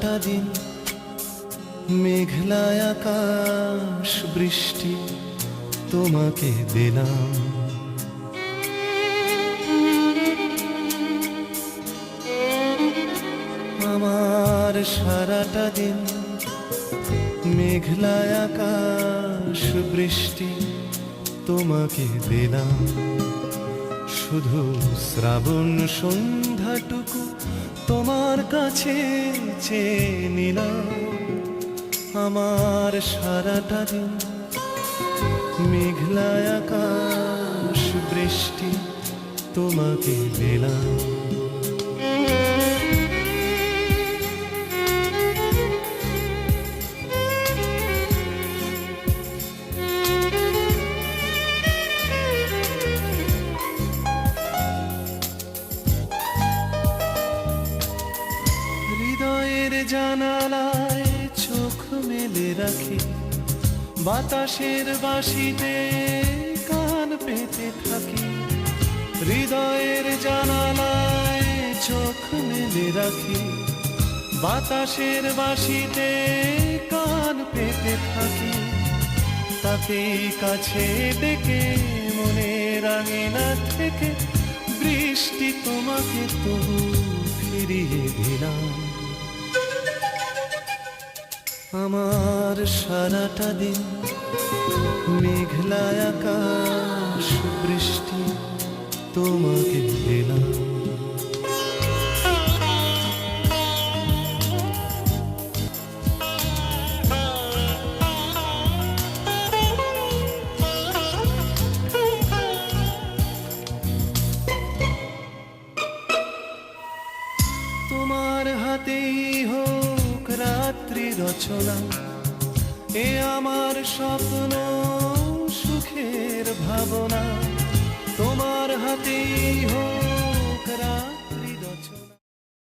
সারাটা দিন মেঘলায় আকাশ বৃষ্টি তোমাকে দিলাম। আমার সারাটা দিন মেঘলায় আকাশ বৃষ্টি তোমাকে দিলাম। শুধু শ্রাবণ সন্ধ্যাটুকু তোমার কাছে চেয়ে নিলাম। আমার সারাটা দিন মেঘলায় আকাশ বৃষ্টি তোমাকে দিলাম। হৃদয়ের জানালায় চোখ মেলে রাখি, বাতাসের বাঁশিতে কান পেতে থাকি। হৃদয়ের জানালায় চোখ মেলে রাখি, বাতাসের বাঁশিতে কান পেতে থাকি। তাকে কাছে ডেকে মনের আঙিনা থেকে বৃষ্টি তোমাকে তবু ফিরিয়ে দিলাম। আমার সারাটা দিন মেঘলায় আকাশ বৃষ্টি তোমাকে দিলাম। তোমার হাতেই হোক রাত্রি রচনা, এ আমার স্বপ্ন সুখের ভাবনা। তোমার হাতেই হোক